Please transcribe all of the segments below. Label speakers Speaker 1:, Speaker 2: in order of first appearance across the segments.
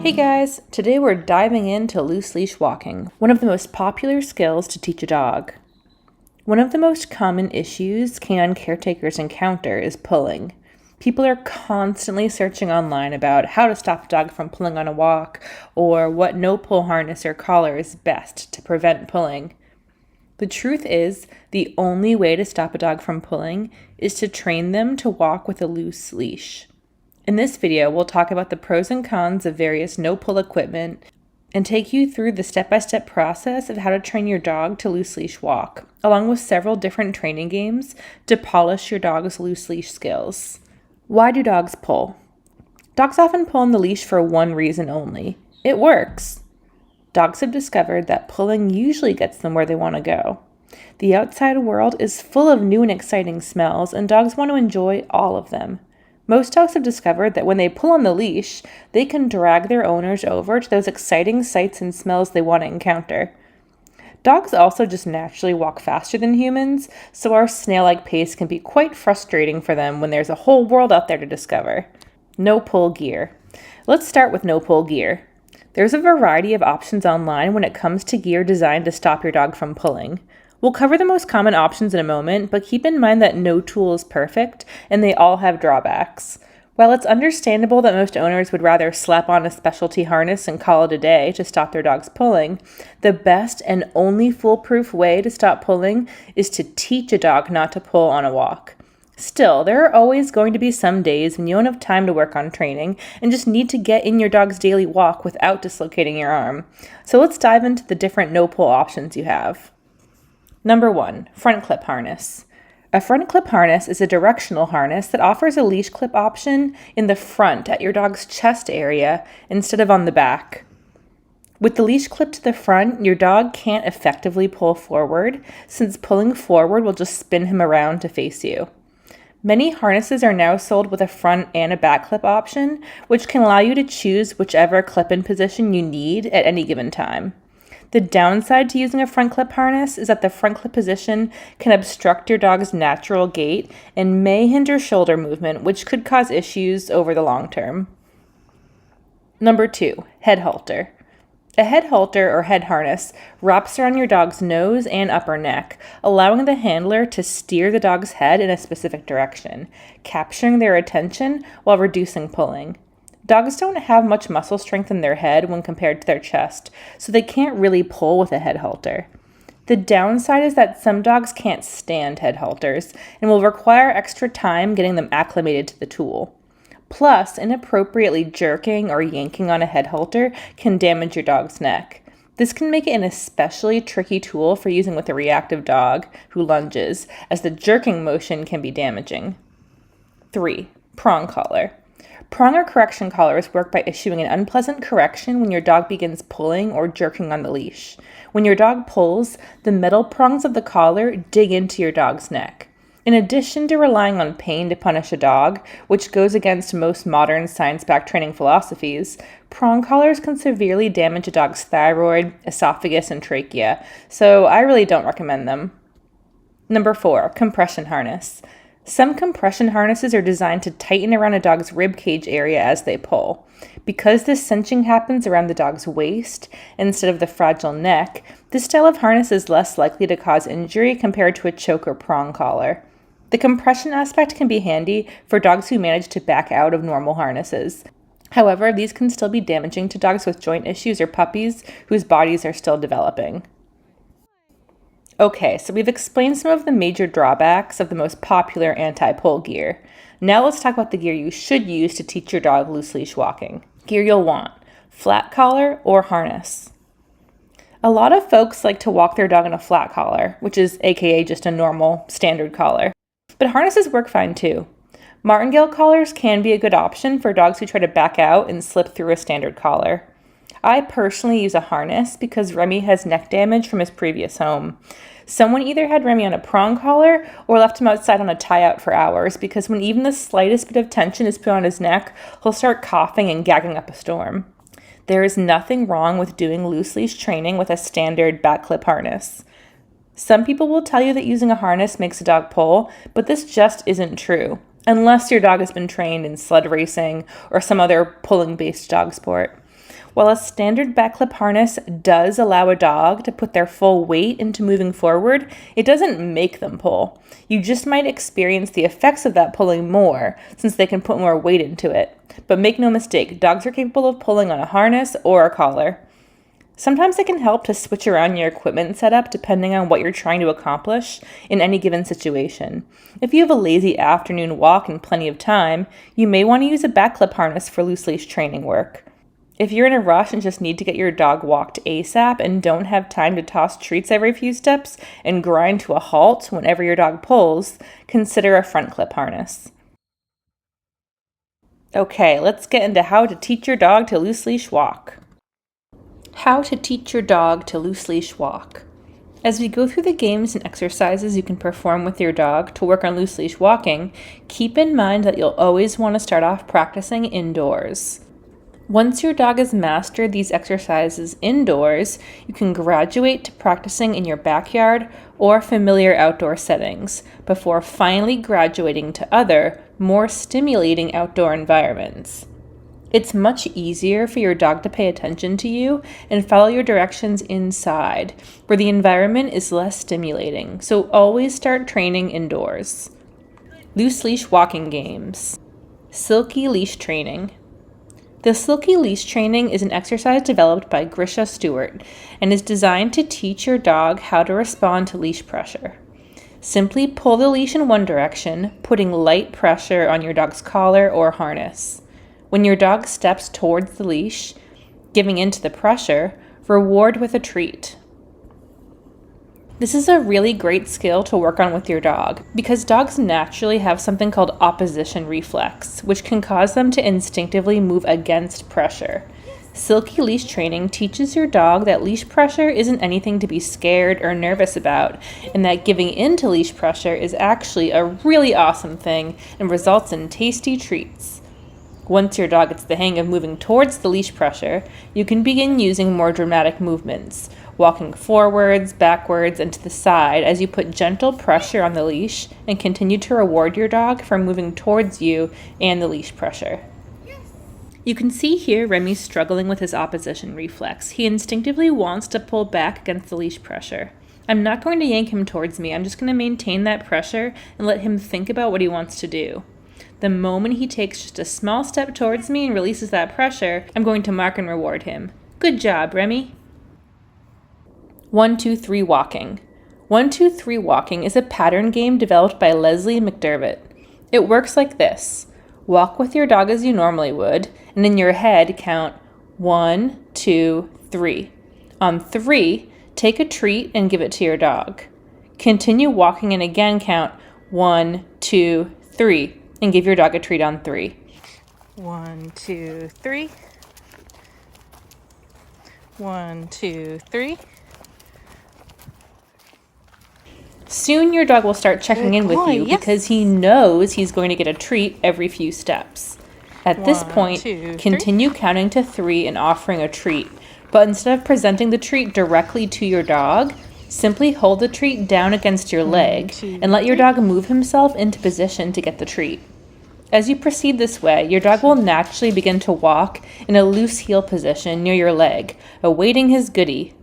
Speaker 1: Hey guys, today we're diving into loose leash walking, one of the most popular skills to teach a dog. One of the most common issues canine caretakers encounter is pulling. People are constantly searching online about how to stop a dog from pulling on a walk or what no-pull harness or collar is best to prevent pulling. The truth is, the only way to stop a dog from pulling is to train them to walk with a loose leash. In this video, we'll talk about the pros and cons of various no-pull equipment and take you through the step-by-step process of how to train your dog to loose leash walk, along with several different training games to polish your dog's loose leash skills. Why do dogs pull? Dogs often pull on the leash for one reason only. It works. Dogs have discovered that pulling usually gets them where they want to go. The outside world is full of new and exciting smells, and dogs want to enjoy all of them. Most dogs have discovered that when they pull on the leash, they can drag their owners over to those exciting sights and smells they want to encounter. Dogs also just naturally walk faster than humans, so our snail-like pace can be quite frustrating for them when there's a whole world out there to discover. No-pull gear. Let's start with no-pull gear. There's a variety of options online when it comes to gear designed to stop your dog from pulling. We'll cover the most common options in a moment, but keep in mind that no tool is perfect, and they all have drawbacks. While it's understandable that most owners would rather slap on a specialty harness and call it a day to stop their dog's pulling, the best and only foolproof way to stop pulling is to teach a dog not to pull on a walk. Still, there are always going to be some days when you don't have time to work on training and just need to get in your dog's daily walk without dislocating your arm. So let's dive into the different no-pull options you have. Number 1, front clip harness. A front clip harness is a directional harness that offers a leash clip option in the front at your dog's chest area instead of on the back. With the leash clip to the front, your dog can't effectively pull forward, since pulling forward will just spin him around to face you. Many harnesses are now sold with a front and a back clip option, which can allow you to choose whichever clip-in position you need at any given time. The downside to using a front clip harness is that the front clip position can obstruct your dog's natural gait and may hinder shoulder movement, which could cause issues over the long term. Number 2, head halter. A head halter or head harness wraps around your dog's nose and upper neck, allowing the handler to steer the dog's head in a specific direction, capturing their attention while reducing pulling. Dogs don't have much muscle strength in their head when compared to their chest, so they can't really pull with a head halter. The downside is that some dogs can't stand head halters and will require extra time getting them acclimated to the tool. Plus, inappropriately jerking or yanking on a head halter can damage your dog's neck. This can make it an especially tricky tool for using with a reactive dog who lunges, as the jerking motion can be damaging. 3, prong collar. Prong or correction collars work by issuing an unpleasant correction when your dog begins pulling or jerking on the leash. When your dog pulls, the metal prongs of the collar dig into your dog's neck. In addition to relying on pain to punish a dog, which goes against most modern science-backed training philosophies, prong collars can severely damage a dog's thyroid, esophagus, and trachea, so I really don't recommend them. Number 4, compression harness. Some compression harnesses are designed to tighten around a dog's rib cage area as they pull. Because this cinching happens around the dog's waist instead of the fragile neck, this style of harness is less likely to cause injury compared to a choke or prong collar. The compression aspect can be handy for dogs who manage to back out of normal harnesses. However, these can still be damaging to dogs with joint issues or puppies whose bodies are still developing. Okay, so we've explained some of the major drawbacks of the most popular anti-pull gear. Now let's talk about the gear you should use to teach your dog loose leash walking. Gear you'll want: flat collar or harness. A lot of folks like to walk their dog in a flat collar, which is aka just a normal standard collar. But harnesses work fine too. Martingale collars can be a good option for dogs who try to back out and slip through a standard collar. I personally use a harness because Remy has neck damage from his previous home. Someone either had Remy on a prong collar or left him outside on a tie-out for hours because when even the slightest bit of tension is put on his neck, he'll start coughing and gagging up a storm. There is nothing wrong with doing loose leash training with a standard back clip harness. Some people will tell you that using a harness makes a dog pull, but this just isn't true, unless your dog has been trained in sled racing or some other pulling-based dog sport. While a standard back clip harness does allow a dog to put their full weight into moving forward, it doesn't make them pull. You just might experience the effects of that pulling more, since they can put more weight into it. But make no mistake, dogs are capable of pulling on a harness or a collar. Sometimes it can help to switch around your equipment setup depending on what you're trying to accomplish in any given situation. If you have a lazy afternoon walk and plenty of time, you may want to use a back clip harness for loose leash training work. If you're in a rush and just need to get your dog walked ASAP and don't have time to toss treats every few steps and grind to a halt whenever your dog pulls, consider a front clip harness. Okay, let's get into how to teach your dog to loose leash walk. How to teach your dog to loose leash walk. As we go through the games and exercises you can perform with your dog to work on loose leash walking, keep in mind that you'll always want to start off practicing indoors. Once your dog has mastered these exercises indoors, you can graduate to practicing in your backyard or familiar outdoor settings before finally graduating to other, more stimulating outdoor environments. It's much easier for your dog to pay attention to you and follow your directions inside, where the environment is less stimulating, so always start training indoors. Loose leash walking games. Silky leash training. The Silky leash training is an exercise developed by Grisha Stewart and is designed to teach your dog how to respond to leash pressure. Simply pull the leash in one direction, putting light pressure on your dog's collar or harness. When your dog steps towards the leash, giving in to the pressure, reward with a treat. This is a really great skill to work on with your dog because dogs naturally have something called opposition reflex, which can cause them to instinctively move against pressure. Silky leash training teaches your dog that leash pressure isn't anything to be scared or nervous about, and that giving in to leash pressure is actually a really awesome thing and results in tasty treats. Once your dog gets the hang of moving towards the leash pressure, you can begin using more dramatic movements, walking forwards, backwards, and to the side as you put gentle pressure on the leash and continue to reward your dog for moving towards you and the leash pressure. You can see here Remy struggling with his opposition reflex. He instinctively wants to pull back against the leash pressure. I'm not going to yank him towards me. I'm just going to maintain that pressure and let him think about what he wants to do. The moment he takes just a small step towards me and releases that pressure, I'm going to mark and reward him. Good job, Remy. 1, 2, 3 walking. 1, 2, 3 walking is a pattern game developed by Leslie McDermott. It works like this. Walk with your dog as you normally would, and in your head count 1, 2, 3. On 3, take a treat and give it to your dog. Continue walking and again count 1, 2, 3. And give your dog a treat on 3. 1, 2, 3. 1, 2, 3. Soon your dog will start checking in with you because he knows he's going to get a treat every few steps. At this point, continue counting to 3 and offering a treat. But instead of presenting the treat directly to your dog, simply hold the treat down against your leg and let your dog move himself into position to get the treat. As you proceed this way, your dog will naturally begin to walk in a loose heel position near your leg, awaiting his goodie.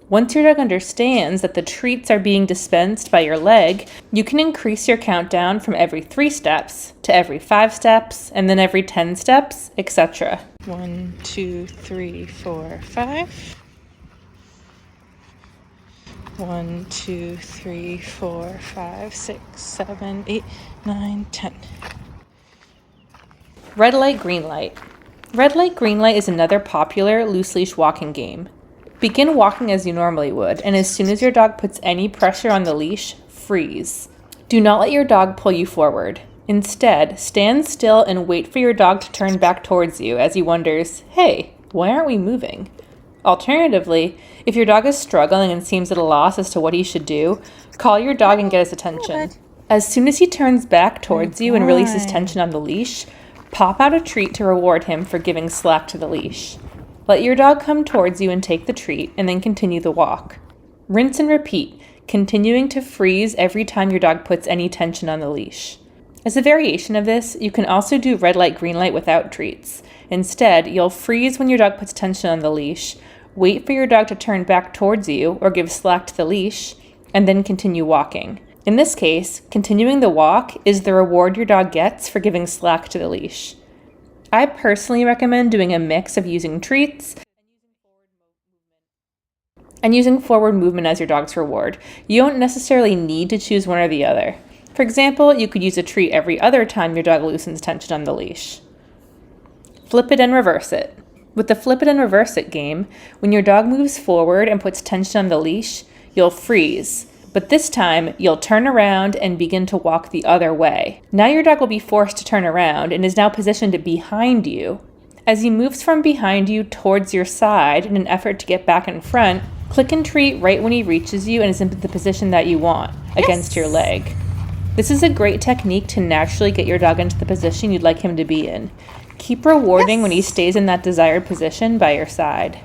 Speaker 1: Once your dog understands that the treats are being dispensed by your leg, you can increase your countdown from every 3 steps to every 5 steps, and then every 10 steps, etc. 1, 2, 3, 4, 5. 1, 2, 3, 4, 5, 6, 7, 8, 9, 10. Red light, green light. Red light, green light is another popular loose leash walking game. Begin walking as you normally would, and as soon as your dog puts any pressure on the leash, freeze. Do not let your dog pull you forward. Instead, stand still and wait for your dog to turn back towards you as he wonders, hey, why aren't we moving? Alternatively, if your dog is struggling and seems at a loss as to what he should do, call your dog and get his attention. As soon as he turns back towards you and releases tension on the leash, pop out a treat to reward him for giving slack to the leash. Let your dog come towards you and take the treat, and then continue the walk. Rinse and repeat, continuing to freeze every time your dog puts any tension on the leash. As a variation of this, you can also do red light, green light without treats. Instead, you'll freeze when your dog puts tension on the leash, wait for your dog to turn back towards you or give slack to the leash, and then continue walking. In this case, continuing the walk is the reward your dog gets for giving slack to the leash. I personally recommend doing a mix of using treats and using forward movement as your dog's reward. You don't necessarily need to choose one or the other. For example, you could use a treat every other time your dog loosens tension on the leash. Flip it and reverse it. With the flip it and reverse it game, when your dog moves forward and puts tension on the leash, you'll freeze. But this time, you'll turn around and begin to walk the other way. Now your dog will be forced to turn around and is now positioned behind you. As he moves from behind you towards your side in an effort to get back in front, click and treat right when he reaches you and is in the position that you want, against your leg. This is a great technique to naturally get your dog into the position you'd like him to be in. Keep rewarding when he stays in that desired position by your side.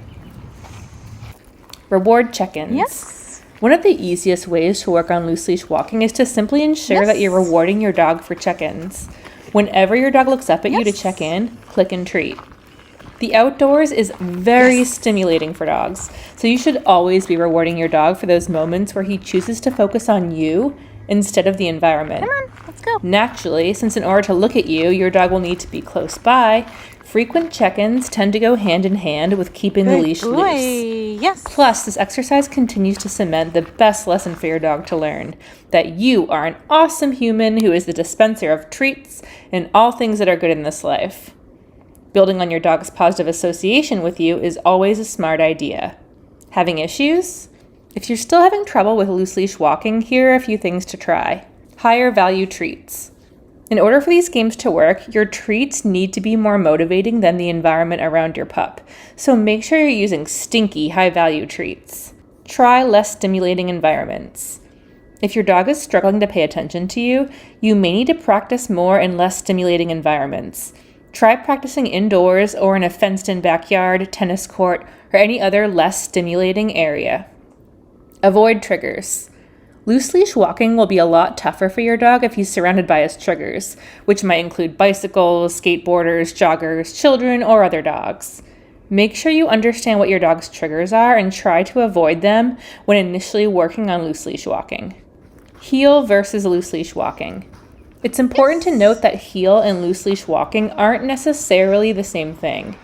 Speaker 1: Reward check-ins. One of the easiest ways to work on loose leash walking is to simply ensure that you're rewarding your dog for check-ins. Whenever your dog looks up at you to check in, click and treat. The outdoors is very stimulating for dogs, so you should always be rewarding your dog for those moments where he chooses to focus on you instead of the environment.
Speaker 2: Come on, let's go.
Speaker 1: Naturally, since in order to look at you, your dog will need to be close by, frequent check-ins tend to go hand in hand with keeping the leash loose.
Speaker 2: Yes.
Speaker 1: Plus, this exercise continues to cement the best lesson for your dog to learn, that you are an awesome human who is the dispenser of treats and all things that are good in this life. Building on your dog's positive association with you is always a smart idea. Having issues? If you're still having trouble with loose leash walking, here are a few things to try. Higher value treats. In order for these games to work, your treats need to be more motivating than the environment around your pup. So make sure you're using stinky, high-value treats. Try less stimulating environments. If your dog is struggling to pay attention to you, you may need to practice more in less stimulating environments. Try practicing indoors or in a fenced-in backyard, tennis court, or any other less stimulating area. Avoid triggers. Loose leash walking will be a lot tougher for your dog if he's surrounded by his triggers, which might include bicycles, skateboarders, joggers, children, or other dogs. Make sure you understand what your dog's triggers are and try to avoid them when initially working on loose leash walking. Heel versus loose leash walking. It's important to note that heel and loose leash walking aren't necessarily the same thing.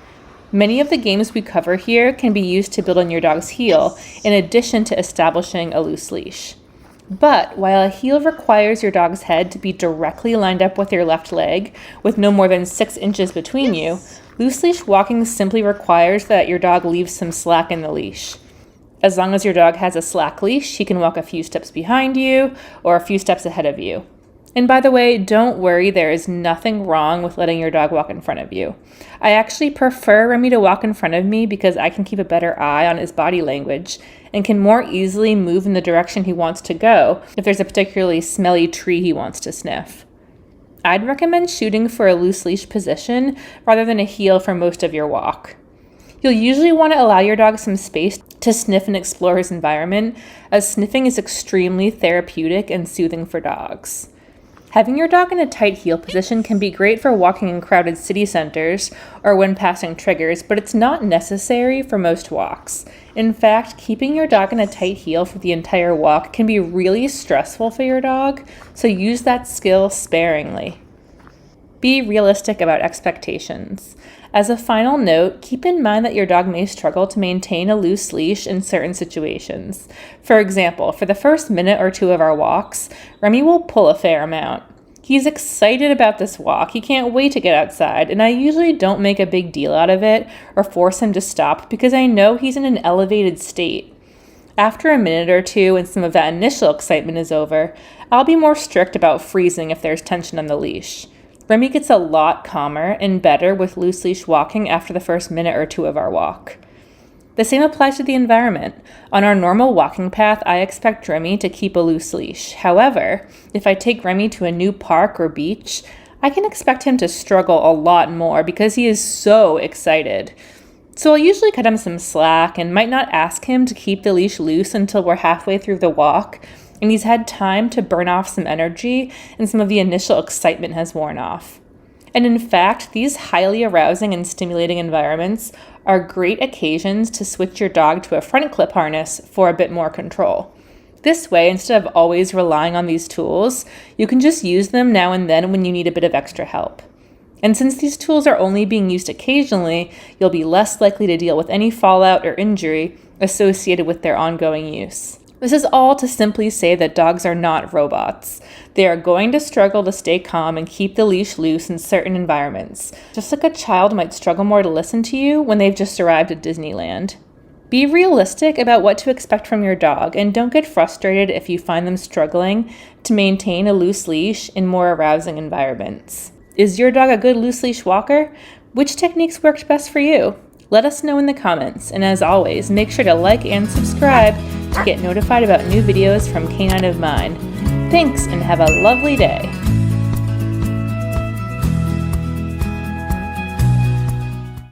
Speaker 1: Many of the games we cover here can be used to build on your dog's heel in addition to establishing a loose leash. But while a heel requires your dog's head to be directly lined up with your left leg, with no more than 6 inches between you, loose leash walking simply requires that your dog leaves some slack in the leash. As long as your dog has a slack leash, he can walk a few steps behind you or a few steps ahead of you. And by the way, don't worry, there is nothing wrong with letting your dog walk in front of you. I actually prefer Remy to walk in front of me because I can keep a better eye on his body language and can more easily move in the direction he wants to go if there's a particularly smelly tree he wants to sniff. I'd recommend shooting for a loose leash position rather than a heel for most of your walk. You'll usually want to allow your dog some space to sniff and explore his environment, as sniffing is extremely therapeutic and soothing for dogs. Having your dog in a tight heel position can be great for walking in crowded city centers or when passing triggers, but it's not necessary for most walks. In fact, keeping your dog in a tight heel for the entire walk can be really stressful for your dog, so use that skill sparingly. Be realistic about expectations. As a final note, keep in mind that your dog may struggle to maintain a loose leash in certain situations. For example, for the first minute or two of our walks, Remy will pull a fair amount. He's excited about this walk, he can't wait to get outside, and I usually don't make a big deal out of it or force him to stop because I know he's in an elevated state. After a minute or two and some of that initial excitement is over, I'll be more strict about freezing if there's tension on the leash. Remy gets a lot calmer and better with loose leash walking after the first minute or two of our walk. The same applies to the environment. On our normal walking path, I expect Remy to keep a loose leash. However, if I take Remy to a new park or beach, I can expect him to struggle a lot more because he is so excited. So I'll usually cut him some slack and might not ask him to keep the leash loose until we're halfway through the walk and he's had time to burn off some energy and some of the initial excitement has worn off. And in fact, these highly arousing and stimulating environments are great occasions to switch your dog to a front clip harness for a bit more control. This way, instead of always relying on these tools, you can just use them now and then when you need a bit of extra help. And since these tools are only being used occasionally, you'll be less likely to deal with any fallout or injury associated with their ongoing use. This is all to simply say that dogs are not robots. They are going to struggle to stay calm and keep the leash loose in certain environments, just like a child might struggle more to listen to you when they've just arrived at Disneyland. Be realistic about what to expect from your dog, and don't get frustrated if you find them struggling to maintain a loose leash in more arousing environments. Is your dog a good loose leash walker? Which techniques worked best for you? Let us know in the comments, and as always, make sure to like and subscribe to get notified about new videos from Canine of Mine. Thanks, and have a lovely day.